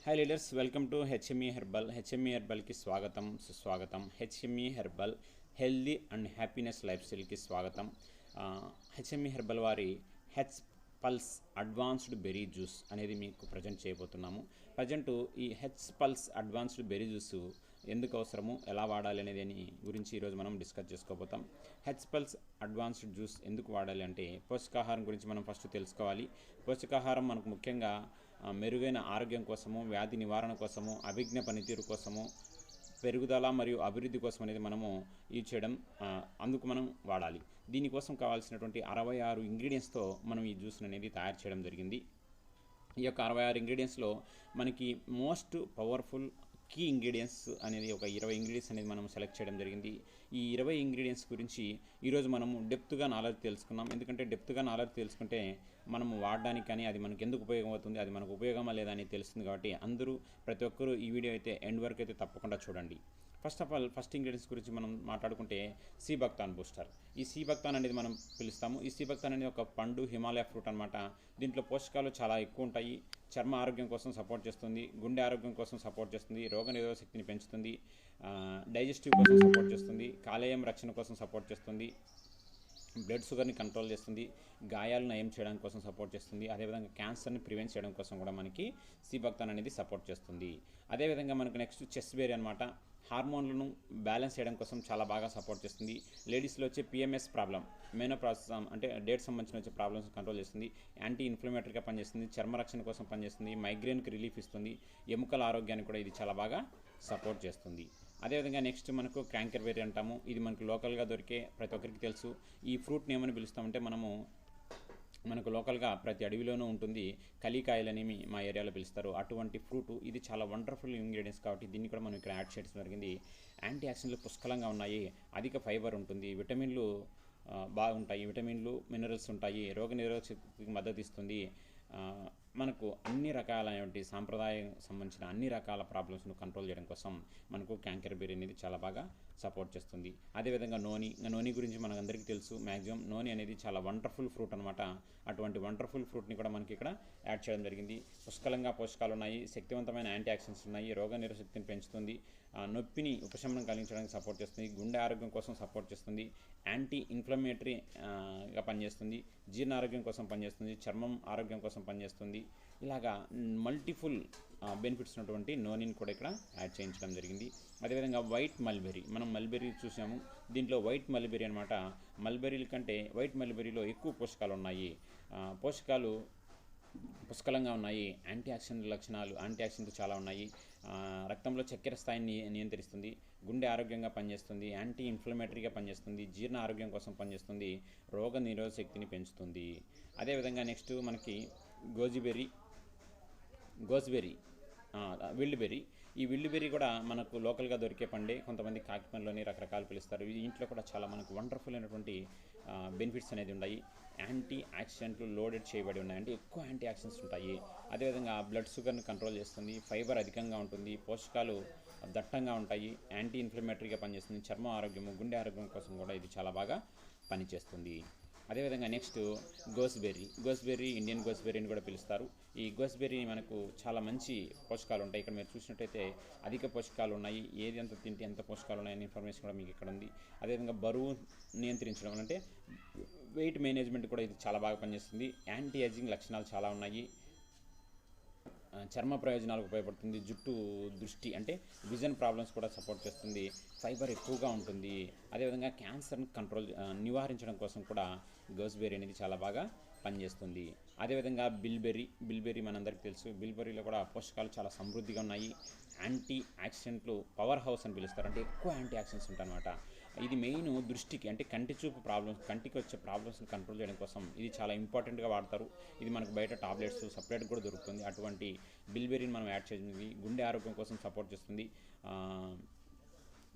Hi leaders, welcome to HME herbal. HME హెర్బల్కి స్వాగతం, సుస్వాగతం. HME herbal healthy and happiness లైఫ్ స్టైల్కి స్వాగతం. హెచ్ఎంఈ హెర్బల్ వారి H pulse advanced berry juice అనేది మీకు ప్రజెంట్ చేయబోతున్నాము. ప్రజెంట్ ఈ H pulse advanced berry juice ఎందుకు అవసరము, ఎలా వాడాలి అనేది గురించి ఈరోజు మనం డిస్కస్ చేసుకోబోతాం. హెచ్ పల్స్ అడ్వాన్స్డ్ జ్యూస్ ఎందుకు వాడాలి అంటే, పోషకాహారం గురించి మనం ఫస్ట్ తెలుసుకోవాలి. పోషకాహారం మనకు ముఖ్యంగా మెరుగైన ఆరోగ్యం కోసము, వ్యాధి నివారణ కోసము, అభిజ్ఞ పనితీరు కోసము, పెరుగుదల మరియు అభివృద్ధి కోసం అనేది మనము యూజ్ చేయడం, అందుకు మనం వాడాలి. దీనికోసం కావాల్సినటువంటి 66 ఇంగ్రీడియంట్స్తో మనం ఈ జ్యూస్ అనేది తయారు చేయడం జరిగింది. ఈ యొక్క 66 ఇంగ్రీడియంట్స్లో మనకి మోస్ట్ పవర్ఫుల్ కీ ఇంగ్రీడియంట్స్ అనేది ఒక 20 ఇంగ్రీడియంట్స్ అనేది మనం సెలెక్ట్ చేయడం జరిగింది. ఈ 20 ఇంగ్రీడియంట్స్ గురించి ఈరోజు మనము డెప్త్గా నాలెడ్జ్ తెలుసుకున్నాం. ఎందుకంటే డెప్త్గా నాలెడ్జ్ తెలుసుకుంటే మనము వాడడానికి కానీ అది మనకు ఎందుకు ఉపయోగం అవుతుంది, అది మనకు ఉపయోగమా లేదా అని తెలుస్తుంది. కాబట్టి అందరూ ప్రతి ఒక్కరూ ఈ వీడియో అయితే ఎండ్ వరకు అయితే తప్పకుండా చూడండి. First of all first ingredients గురించి మనం మాట్లాడుకుంటే సీ బక్తాన్ బూస్టర్. ఈ సీ బక్తాన్ అనేది మనం పిలుస్తాము. ఈ సీ బక్తాన్ అనేది ఒక పండు, హిమాలయ ఫ్రూట్ అనమాట. దీంట్లో పోషకాలు చాలా ఎక్కువ ఉంటాయి. చర్మ ఆరోగ్యం కోసం సపోర్ట్ చేస్తుంది, గుండె ఆరోగ్యం కోసం సపోర్ట్ చేస్తుంది, రోగనిరోధక శక్తిని పెంచుతుంది, డైజెస్టివ్ కోసం సపోర్ట్ చేస్తుంది, కాలేయం రక్షణ కోసం సపోర్ట్ చేస్తుంది, బ్లడ్ షుగర్ని కంట్రోల్ చేస్తుంది, గాయాలను నయం చేయడం కోసం సపోర్ట్ చేస్తుంది, అదేవిధంగా క్యాన్సర్ని ప్రివెంట్ చేయడం కోసం కూడా మనకి సీ బక్తాన్ అనేది సపోర్ట్ చేస్తుంది. అదేవిధంగా మనకు నెక్స్ట్ చెస్ బెర్రీ అనమాట. హార్మోన్లను బ్యాలెన్స్ చేయడం కోసం చాలా బాగా సపోర్ట్ చేస్తుంది. లేడీస్లో వచ్చే పిఎంఎస్ ప్రాబ్లం, మెనోపాజ్ అంటే డేట్ సంబంధించిన వచ్చే ప్రాబ్లమ్స్ కంట్రోల్ చేస్తుంది, యాంటీ ఇన్ఫ్లమేటరీగా పనిచేస్తుంది, చర్మ రక్షణ కోసం పనిచేస్తుంది, మైగ్రేన్కి రిలీఫ్ ఇస్తుంది, ఎముకల ఆరోగ్యాన్ని కూడా ఇది చాలా బాగా సపోర్ట్ చేస్తుంది. అదేవిధంగా నెక్స్ట్ మనకు క్యాంకర్ బెర్రీ అంటాము. ఇది మనకు లోకల్గా దొరికే ప్రతి ఒక్కరికి తెలుసు. ఈ ఫ్రూట్ని ఏమని పిలుస్తామంటే మనకు లోకల్గా ప్రతి అడవిలోనూ ఉంటుంది, కలికాయలని మా ఏరియాలో పిలుస్తారు. అటువంటి ఫ్రూట్ ఇది చాలా వండర్ఫుల్ ఇంగ్రీడియంట్స్ కాబట్టి దీన్ని కూడా మనం ఇక్కడ యాడ్ చేయడం జరిగింది. యాంటీ ఆక్సిడెంట్లు పుష్కలంగా ఉన్నాయి, అధిక ఫైబర్ ఉంటుంది, విటమిన్లు బాగుంటాయి, విటమిన్లు మినరల్స్ ఉంటాయి, రోగనిరోధక శక్తికి మద్దతు ఇస్తుంది. మనకు అన్ని రకాలైనటువంటి సాంప్రదాయం సంబంధించిన అన్ని రకాల ప్రాబ్లమ్స్ను కంట్రోల్ చేయడం కోసం మనకు క్యాంకర్ బెర్రీ అనేది చాలా బాగా సపోర్ట్ చేస్తుంది. అదేవిధంగా నోని గురించి మనకు అందరికీ తెలుసు. మ్యాక్సిమం నోని అనేది చాలా వండర్ఫుల్ ఫ్రూట్ అనమాట. అటువంటి వండర్ఫుల్ ఫ్రూట్ని కూడా మనకి ఇక్కడ యాడ్ చేయడం జరిగింది. పుష్కలంగా పోషకాలు ఉన్నాయి, శక్తివంతమైన యాంటీ ఆక్సిడెంట్స్ ఉన్నాయి, రోగనిరోధక శక్తిని పెంచుతుంది, నొప్పిని ఉపశమనం కలిగించడానికి సపోర్ట్ చేస్తుంది, గుండె ఆరోగ్యం కోసం సపోర్ట్ చేస్తుంది, యాంటీ ఇన్ఫ్లమేటరీగా పనిచేస్తుంది, జీర్ణ ఆరోగ్యం కోసం పనిచేస్తుంది, చర్మం ఆరోగ్యం కోసం పనిచేస్తుంది. ఇలాగా మల్టిఫుల్ బెనిఫిట్స్ ఉన్నటువంటి నోనిని కూడా ఇక్కడ యాడ్ చేయించడం జరిగింది. అదేవిధంగా వైట్ మల్బెర్రీ, మనం మల్బెర్రీ చూసాము. దీంట్లో వైట్ మల్బెర్రీ అనమాట. మల్బెర్రీల కంటే వైట్ మల్బెర్రీలో ఎక్కువ పోషకాలు ఉన్నాయి, పోషకాలు పుష్కలంగా ఉన్నాయి, యాంటీ ఆక్సిడెంట్ చాలా ఉన్నాయి, రక్తంలో చక్కెర స్థాయిని నియంత్రిస్తుంది, గుండె ఆరోగ్యంగా పనిచేస్తుంది, యాంటీ ఇన్ఫ్లమేటరీగా పనిచేస్తుంది, జీర్ణ ఆరోగ్యం కోసం పనిచేస్తుంది, రోగ నిరోధక శక్తిని పెంచుతుంది. అదేవిధంగా నెక్స్ట్ మనకి గోజ్బెర్రీ, విల్డ్ బెర్రీ. ఈ విల్డ్ బెర్రీ కూడా మనకు లోకల్గా దొరికే పండే, కొంతమంది కాకిపండ్లోని రకరకాలు పిలుస్తారు. ఇంట్లో కూడా చాలా మనకు వండర్ఫుల్ అయినటువంటి బెనిఫిట్స్ అనేది ఉన్నాయి. యాంటీ ఆక్సిడెంట్లు లోడెడ్ చేయబడి ఉన్నాయి, అంటే ఎక్కువ యాంటీ ఆక్సిడెంట్స్ ఉంటాయి. అదేవిధంగా బ్లడ్ షుగర్ని కంట్రోల్ చేస్తుంది, ఫైబర్ అధికంగా ఉంటుంది, పోషకాలు దట్టంగా ఉంటాయి, యాంటీ ఇన్ఫ్లమేటరీగా పనిచేస్తుంది, చర్మ ఆరోగ్యము, గుండె ఆరోగ్యం కోసం కూడా ఇది చాలా బాగా పనిచేస్తుంది. అదేవిధంగా నెక్స్ట్ గోస్బెర్రీ, ఇండియన్ గోస్బెర్రీ అని కూడా పిలుస్తారు. ఈ గోస్బెర్రీ మనకు చాలా మంచి పోషకాలు ఉంటాయి. ఇక్కడ మీరు చూసినట్టయితే అధిక పోషకాలు ఉన్నాయి, ఏది ఎంత తింటే ఎంత పోషకాలు ఉన్నాయని ఇన్ఫర్మేషన్ కూడా మీకు ఇక్కడ ఉంది. అదేవిధంగా బరువు నియంత్రించడం అంటే వెయిట్ మేనేజ్మెంట్ కూడా ఇది చాలా బాగా పనిచేస్తుంది. యాంటీ ఏజింగ్ లక్షణాలు చాలా ఉన్నాయి, చర్మ ప్రయోజనాలకు ఉపయోగపడుతుంది, జుట్టు, దృష్టి అంటే విజన్ ప్రాబ్లమ్స్ కూడా సపోర్ట్ చేస్తుంది, ఫైబర్ ఎక్కువగా ఉంటుంది. అదేవిధంగా క్యాన్సర్ని నివారించడం కోసం కూడా గోస్బెర్రీ అనేది చాలా బాగా పనిచేస్తుంది. అదేవిధంగా బిల్బెర్రీ మనందరికీ తెలుసు. బిల్బెర్రీలో కూడా పోషకాలు చాలా సమృద్ధిగా ఉన్నాయి, యాంటీ ఆక్సిడెంట్లు పవర్ హౌస్ అని పిలుస్తారు, అంటే ఎక్కువ యాంటీ ఆక్సిడెంట్స్ ఉంటాయన్నమాట. ఇది మెయిన్ దృష్టికి, అంటే కంటి చూపు ప్రాబ్లమ్స్, కంటికి వచ్చే ప్రాబ్లమ్స్ని కంట్రోల్ చేయడం కోసం ఇది చాలా ఇంపార్టెంట్గా వాడతారు. ఇది మనకు బయట టాబ్లెట్స్ సపరేట్ కూడా దొరుకుతుంది. అటువంటి బిల్బెర్రీని మనం యాడ్ చేసింది, గుండె ఆరోగ్యం కోసం సపోర్ట్ చేస్తుంది,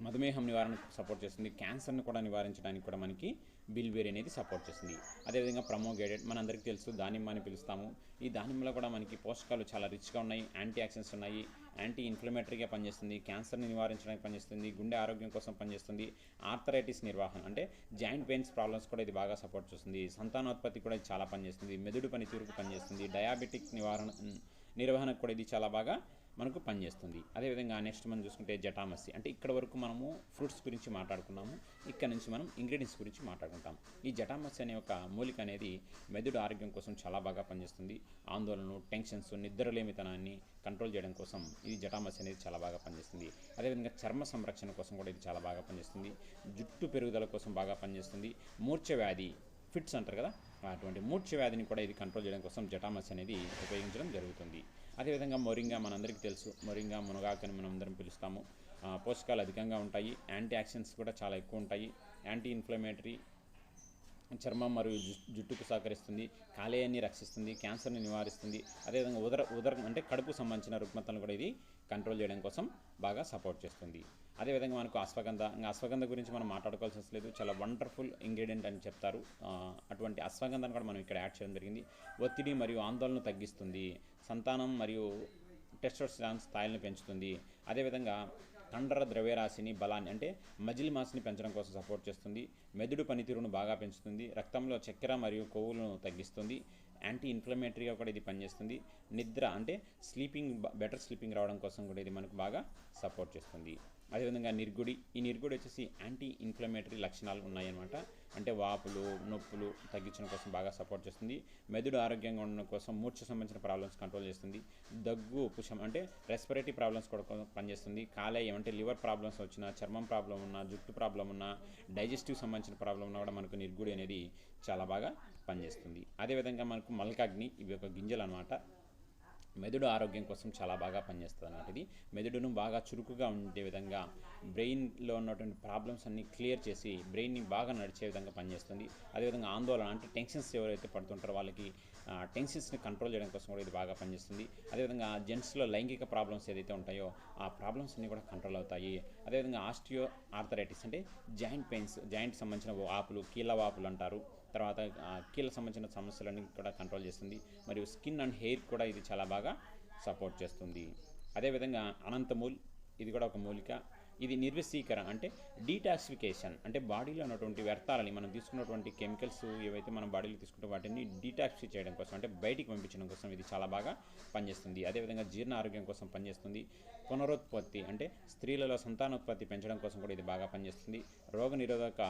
మధుమేహం నివారణకు సపోర్ట్ చేస్తుంది, క్యాన్సర్ని కూడా నివారించడానికి కూడా మనకి బిల్బెర్రీ అనేది సపోర్ట్ చేస్తుంది. అదేవిధంగా ప్రమోగేటెడ్ మనందరికీ తెలుసు, దానిమ్మ అని పిలుస్తాము. ఈ దానిమ్మలో కూడా మనకి పోషకాలు చాలా రిచ్గా ఉన్నాయి, యాంటీ ఆక్సిడెంట్స్ ఉన్నాయి, యాంటీ ఇన్ఫ్లమేటరీగా పనిచేస్తుంది, క్యాన్సర్ని నివారించడానికి పనిచేస్తుంది, గుండె ఆరోగ్యం కోసం పనిచేస్తుంది, ఆర్థరైటిస్ నిర్వహణ అంటే జాయింట్ పెయిన్స్ ప్రాబ్లమ్స్ కూడా ఇది బాగా సపోర్ట్ చేస్తుంది, సంతానోత్పత్తి కూడా ఇది చాలా పనిచేస్తుంది, మెదడు పనితీరుకు పనిచేస్తుంది, డయాబెటిక్ నిర్వహణకు కూడా ఇది చాలా బాగా మనకు పనిచేస్తుంది. అదేవిధంగా నెక్స్ట్ మనం చూసుకుంటే జటామసి, అంటే ఇక్కడ వరకు మనము ఫ్రూట్స్ గురించి మాట్లాడుకున్నాము. ఇక్కడ నుంచి మనం ఇంగ్రీడియంట్స్ గురించి మాట్లాడుకుంటాం. ఈ జటామసి అనే ఒక మూలిక అనేది మెదడు ఆరోగ్యం కోసం చాలా బాగా పనిచేస్తుంది. ఆందోళనలు, టెన్షన్స్, నిద్రలేమితనాన్ని కంట్రోల్ చేయడం కోసం ఇది జటామసి అనేది చాలా బాగా పనిచేస్తుంది. అదేవిధంగా చర్మ సంరక్షణ కోసం కూడా ఇది చాలా బాగా పనిచేస్తుంది. జుట్టు పెరుగుదల కోసం బాగా పనిచేస్తుంది. మూర్ఛ వ్యాధి, ఫిట్స్ అంటారు కదా, అటువంటి మూర్ఛ వ్యాధిని కూడా ఇది కంట్రోల్ చేయడం కోసం జటామసి అనేది ఉపయోగించడం జరుగుతుంది. అదేవిధంగా మొరింగా, మనందరికీ తెలుసు, మొరింగా మునగాకని మనం అందరం పిలుస్తాము. పోషకాలు అధికంగా ఉంటాయి. యాంటీ ఆక్సిడెంట్స్ కూడా చాలా ఎక్కువ ఉంటాయి. యాంటీ ఇన్ఫ్లమేటరీ, చర్మం మరియు జుట్టుకు సహకరిస్తుంది. కాలేయాన్ని రక్షిస్తుంది. క్యాన్సర్ని నివారిస్తుంది. అదేవిధంగా ఉదరం అంటే కడుపు సంబంధించిన రుగ్మతలను కూడా ఇది కంట్రోల్ చేయడం కోసం బాగా సపోర్ట్ చేస్తుంది. అదేవిధంగా మనకు అశ్వగంధ గురించి మనం మాట్లాడుకోవాల్సి లేదు, చాలా వండర్ఫుల్ ఇంగ్రీడియంట్ అని చెప్తారు. అటువంటి అశ్వగంధాన్ని కూడా మనం ఇక్కడ యాడ్ చేయడం జరిగింది. ఒత్తిడి మరియు ఆందోళన తగ్గిస్తుంది. సంతానం మరియు టెస్టోస్టెరాన్ స్థాయిలను పెంచుతుంది. అదేవిధంగా కండర ద్రవ్యరాశిని, బలాన్ని అంటే మజిల్ మాస్ని పెంచడం కోసం సపోర్ట్ చేస్తుంది. మెదడు పనితీరును బాగా పెంచుతుంది. రక్తంలో చక్కెర మరియు కొవ్వులను తగ్గిస్తుంది. యాంటీ ఇన్ఫ్లమేటరీగా కూడా ఇది పనిచేస్తుంది. నిద్ర అంటే బెటర్ స్లీపింగ్ రావడం కోసం కూడా ఇది మనకు బాగా సపోర్ట్ చేస్తుంది. అదేవిధంగా ఈ నిర్గుడి వచ్చేసి యాంటీ ఇన్ఫ్లమేటరీ లక్షణాలు ఉన్నాయన్నమాట. అంటే వాపులు, నొప్పులు తగ్గించడం కోసం బాగా సపోర్ట్ చేస్తుంది. మెదడు ఆరోగ్యంగా ఉండడం కోసం, మూర్ఛ సంబంధించిన ప్రాబ్లమ్స్ కంట్రోల్ చేస్తుంది. దగ్గు, ఉపుషం అంటే రెస్పిరేటరీ ప్రాబ్లమ్స్ కూడా పనిచేస్తుంది. కాలేయం అంటే లివర్ ప్రాబ్లమ్స్ వచ్చినా, చర్మం ప్రాబ్లం ఉన్నా, జుట్టు ప్రాబ్లం ఉన్నా, డైజెస్టివ్ సంబంధించిన ప్రాబ్లం ఉన్నా కూడా మనకు నిర్గుడి అనేది చాలా బాగా పనిచేస్తుంది. అదేవిధంగా మనకు మల్కాగ్ని, ఇవి ఒక గింజలు అనమాట. మెదడు ఆరోగ్యం కోసం చాలా బాగా పనిచేస్తుంది అన్నమాట. ఇది మెదడును బాగా చురుకుగా ఉండే విధంగా, బ్రెయిన్లో ఉన్నటువంటి ప్రాబ్లమ్స్ అన్ని క్లియర్ చేసి బ్రెయిన్ని బాగా నడిచే విధంగా పనిచేస్తుంది. అదేవిధంగా ఆందోళన అంటే టెన్షన్స్ ఎవరైతే పడుతుంటారో వాళ్ళకి టెన్షన్స్ని కంట్రోల్ చేయడం కోసం కూడా ఇది బాగా పనిచేస్తుంది. అదేవిధంగా జెంట్స్లో లైంగిక ప్రాబ్లమ్స్ ఏదైతే ఉంటాయో ఆ ప్రాబ్లమ్స్ అన్నీ కూడా కంట్రోల్ అవుతాయి. అదేవిధంగా ఆస్టియో ఆర్థరైటిస్ అంటే జాయింట్ పెయిన్స్, జాయింట్ సంబంధించిన వాపులు, కీళ్ళ వాపులు అంటారు. తర్వాత కీళ్ళ సంబంధించిన సమస్యలన్నీ కూడా కంట్రోల్ చేస్తుంది. మరియు స్కిన్ అండ్ హెయిర్ కూడా ఇది చాలా బాగా సపోర్ట్ చేస్తుంది. అదేవిధంగా అనంతమూల్, ఇది కూడా ఒక మూలిక. ఇది నిర్వసీకరణ అంటే డీటాక్సిఫికేషన్, అంటే బాడీలో ఉన్నటువంటి వ్యర్థాలని, మనం తీసుకున్నటువంటి కెమికల్స్ ఏవైతే మనం బాడీలో తీసుకుంటే వాటిని డీటాక్సిఫై చేయడం కోసం, అంటే బయటికి పంపించడం కోసం ఇది చాలా బాగా పనిచేస్తుంది. అదేవిధంగా జీర్ణ ఆరోగ్యం కోసం పనిచేస్తుంది. పునరుత్పత్తి అంటే స్త్రీలలో సంతానోత్పత్తి పెంచడం కోసం కూడా ఇది బాగా పనిచేస్తుంది. రోగనిరోధక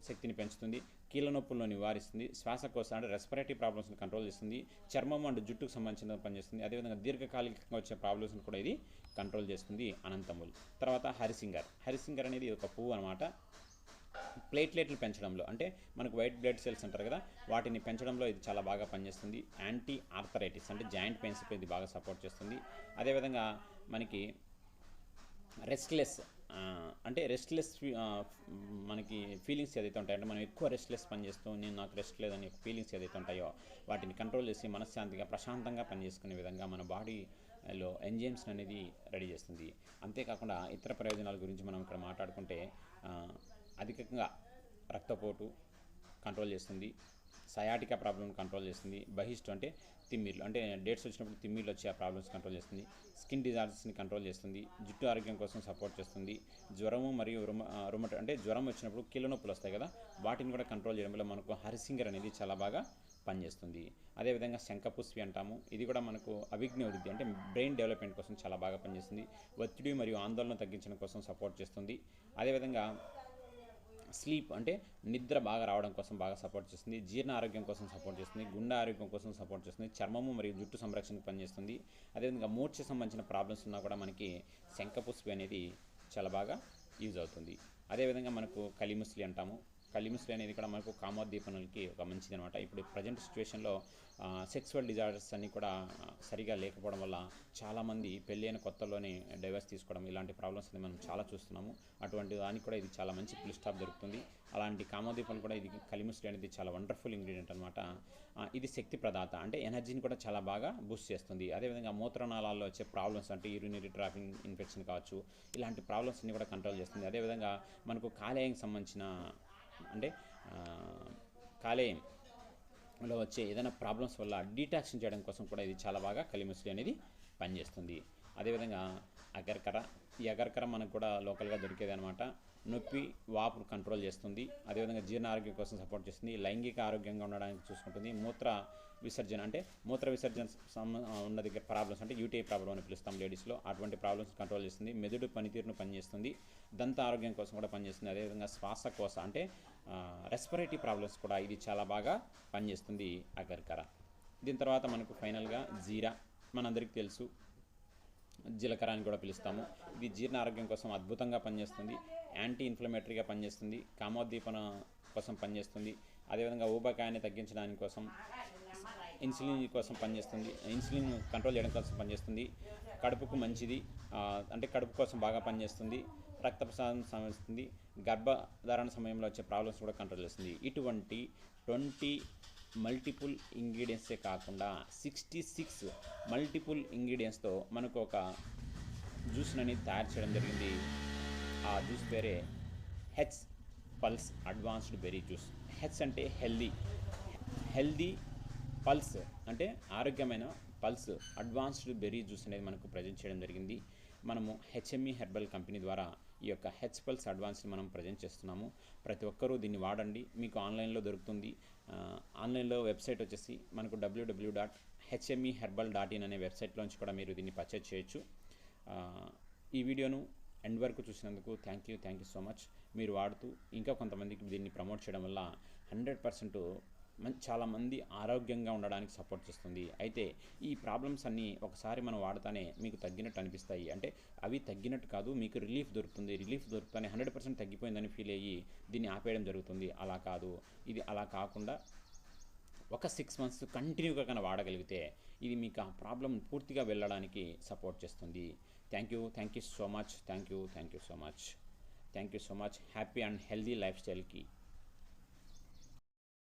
శక్తిని పెంచుతుంది. కీళ్ళ నొప్పులను నివారిస్తుంది. శ్వాసకోశ అంటే రెస్పిరేటరీ ప్రాబ్లమ్స్ని కంట్రోల్ చేస్తుంది. చర్మం అండ్ జుట్టుకు సంబంధించిన పనిచేస్తుంది. అదేవిధంగా దీర్ఘకాలికంగా వచ్చే ప్రాబ్లమ్స్ని కూడా ఇది కంట్రోల్ చేస్తుంది అనంతమూల్. తర్వాత హరిసింగర్ అనేది ఒక పువ్వు అనమాట. ప్లేట్లెట్లు పెంచడంలో, అంటే మనకు వైట్ బ్లడ్ సెల్స్ అంటారు కదా, వాటిని పెంచడంలో ఇది చాలా బాగా పనిచేస్తుంది. యాంటీ ఆర్థరైటిస్ అంటే జాయింట్ పెయిన్స్కి ఇది బాగా సపోర్ట్ చేస్తుంది. అదేవిధంగా మనకి రెస్ట్లెస్ మనకి ఫీలింగ్స్ ఏదైతే ఉంటాయో, అంటే మనం ఎక్కువ రెస్ట్లెస్ పని చేస్తూ నాకు రెస్ట్ లేదని ఫీలింగ్స్ ఏదైతే ఉంటాయో వాటిని కంట్రోల్ చేసి మనశ్శాంతిగా, ప్రశాంతంగా పనిచేసుకునే విధంగా మన బాడీలో ఎంజైమ్స్ అనేది రెడీ చేస్తుంది. అంతేకాకుండా ఇతర ప్రయోజనాల గురించి మనం ఇక్కడ మాట్లాడుకుంటే అధికంగా రక్తపోటు కంట్రోల్ చేస్తుంది. సయాటికా ప్రాబ్లమ్ కంట్రోల్ చేస్తుంది. బహిష్టు అంటే తిమ్మిర్లు, అంటే డేట్స్ వచ్చినప్పుడు తిమ్మిర్లు వచ్చే ఆ ప్రాబ్లమ్స్ కంట్రోల్ చేస్తుంది. స్కిన్ డిజార్డర్స్ని కంట్రోల్ చేస్తుంది. జుట్టు ఆరోగ్యం కోసం సపోర్ట్ చేస్తుంది. జ్వరము మరియు రుమట అంటే జ్వరం వచ్చినప్పుడు కీళ్ళ నొప్పులు వస్తాయి కదా, వాటిని కూడా కంట్రోల్ చేయడం వల్ల మనకు హరిసింగర్ అనేది చాలా బాగా పనిచేస్తుంది. అదేవిధంగా శంఖపుష్పి అంటాము. ఇది కూడా మనకు అభిజ్ఞ వృద్ధి అంటే బ్రెయిన్ డెవలప్మెంట్ కోసం చాలా బాగా పనిచేస్తుంది. ఒత్తిడి మరియు ఆందోళన తగ్గించడం కోసం సపోర్ట్ చేస్తుంది. అదేవిధంగా స్లీప్ అంటే నిద్ర బాగా రావడం కోసం బాగా సపోర్ట్ చేస్తుంది. జీర్ణ ఆరోగ్యం కోసం సపోర్ట్ చేస్తుంది. గుండె ఆరోగ్యం కోసం సపోర్ట్ చేస్తుంది. చర్మము మరియు జుట్టు సంరక్షణకు పనిచేస్తుంది. అదేవిధంగా మూర్ఛ సంబంధించిన ప్రాబ్లమ్స్ ఉన్నా కూడా మనకి శంఖపుష్పి అనేది చాలా బాగా యూజ్ అవుతుంది. అదేవిధంగా మనకు కలిముస్లి అంటాము. కలిముస్లి అనేది కూడా మనకు కామోద్దీపనలకి ఒక మంచిది అనమాట. ఇప్పుడు ప్రజెంట్ సిచ్యువేషన్లో సెక్సువల్ డిజార్డర్స్ అన్నీ కూడా సరిగా లేకపోవడం వల్ల చాలామంది పెళ్ళైన కొత్తలోనే డైవర్స్ తీసుకోవడం, ఇలాంటి ప్రాబ్లమ్స్ అనేది మనం చాలా చూస్తున్నాము. అటువంటి దానికి కూడా ఇది చాలా మంచి ఫుల్ స్టాప్ దొరుకుతుంది. అలాంటి కామోద్దీపనలు కూడా ఇది కలిముస్లి అనేది చాలా వండర్ఫుల్ ఇంగ్రీడియంట్ అనమాట. ఇది శక్తి ప్రదాత, అంటే ఎనర్జీని కూడా చాలా బాగా బూస్ట్ చేస్తుంది. అదేవిధంగా మూత్రనాళాల్లో వచ్చే ప్రాబ్లమ్స్ అంటే యూరినరీ ట్రాఫిక్ ఇన్ఫెక్షన్ కావచ్చు, ఇలాంటి ప్రాబ్లమ్స్ అన్ని కూడా కంట్రోల్ చేస్తుంది. అదేవిధంగా మనకు కాలేయానికి సంబంధించిన అంటే కాలేయంలో వచ్చే ఏదైనా ప్రాబ్లమ్స్ వల్ల డీటాక్సిన్ చేయడం కోసం కూడా ఇది చాలా బాగా కలిముస్లి అనేది పనిచేస్తుంది. అదేవిధంగా అగర్కర, ఈ అగర్కర మనకు కూడా లోకల్గా దొరికేది అనమాట. నొప్పి వాపు కంట్రోల్ చేస్తుంది. అదేవిధంగా జీర్ణ ఆరోగ్యం కోసం సపోర్ట్ చేస్తుంది. లైంగిక ఆరోగ్యంగా ఉండడానికి చూసుకుంటుంది. మూత్ర విసర్జన అంటే మూత్ర విసర్జన ఉన్న దగ్గర ప్రాబ్లమ్స్ అంటే యూటీఐ ప్రాబ్లం అని పిలుస్తాం లేడీస్లో, అటువంటి ప్రాబ్లమ్స్ కంట్రోల్ చేస్తుంది. మెదడు పనితీరును పనిచేస్తుంది. దంత ఆరోగ్యం కోసం కూడా పనిచేస్తుంది. అదేవిధంగా శ్వాసకోశ అంటే రెస్పిరేటరీ ప్రాబ్లమ్స్ కూడా ఇది చాలా బాగా పనిచేస్తుంది అగర్కర. దీని తర్వాత మనకు ఫైనల్గా జీరా, మనందరికీ తెలుసు, జీలకర్ర అని కూడా పిలుస్తాము. ఇది జీర్ణ ఆరోగ్యం కోసం అద్భుతంగా పనిచేస్తుంది. యాంటీ ఇన్ఫ్లమేటరీగా పనిచేస్తుంది. కామోద్దీపన కోసం పనిచేస్తుంది. అదేవిధంగా ఊబకాయాన్ని తగ్గించడానికి కోసం, ఇన్సులిన్ కోసం పనిచేస్తుంది. ఇన్సులిన్ కంట్రోల్ చేయడం కోసం పనిచేస్తుంది. కడుపుకు మంచిది, అంటే కడుపు కోసం బాగా పనిచేస్తుంది. రక్త ప్రసాదం సమయిస్తుంది. గర్భధారణ సమయంలో వచ్చే ప్రాబ్లమ్స్ కూడా కంట్రోల్ చేస్తుంది. ఇటువంటి 20 మల్టిపుల్ ఇంగ్రీడియంట్సే కాకుండా 66 మల్టిపుల్ ఇంగ్రీడియంట్స్తో మనకు ఒక జ్యూస్ని తయారు చేయడం జరిగింది. ఆ జ్యూస్ పేరే H pulse advanced berry juice. H అంటే హెల్దీ, పల్స్ అంటే ఆరోగ్యమైన పల్స్ అడ్వాన్స్డ్ బెర్రీ జ్యూస్ అనేది మనకు ప్రజెంట్ చేయడం జరిగింది. మనము హెచ్ఎంఈ హెర్బల్ కంపెనీ ద్వారా ఈ యొక్క హెచ్ పల్స్ అడ్వాన్స్ని మనం ప్రజెంట్ చేస్తున్నాము. ప్రతి ఒక్కరూ దీన్ని వాడండి. మీకు ఆన్లైన్లో దొరుకుతుంది. ఆన్లైన్లో వెబ్సైట్ వచ్చేసి మనకు www.hmeherbal.in అనే వెబ్సైట్లోంచి కూడా మీరు దీన్ని పర్చేజ్ చేయొచ్చు. ఈ వీడియోను ఎండ్ వరకు చూసినందుకు థ్యాంక్ యూ సో మచ్. మీరు వాడుతూ ఇంకా కొంతమందికి దీన్ని ప్రమోట్ చేయడం వల్ల 100% చాలామంది ఆరోగ్యంగా ఉండడానికి సపోర్ట్ చేస్తుంది. అయితే ఈ ప్రాబ్లమ్స్ అన్నీ ఒకసారి మనం వాడుతానే మీకు తగ్గినట్టు అనిపిస్తాయి. అంటే అవి తగ్గినట్టు కాదు, మీకు రిలీఫ్ దొరుకుతానే 100% తగ్గిపోయిందని ఫీల్ అయ్యి దీన్ని ఆపేయడం జరుగుతుంది. అలా కాదు, ఇది అలా కాకుండా ఒక 6 months కంటిన్యూగా కన్నా వాడగలిగితే ఇది మీకు ఆ ప్రాబ్లం పూర్తిగా వెళ్ళడానికి సపోర్ట్ చేస్తుంది. Thank you so much. Happy and healthy లైఫ్ స్టైల్కి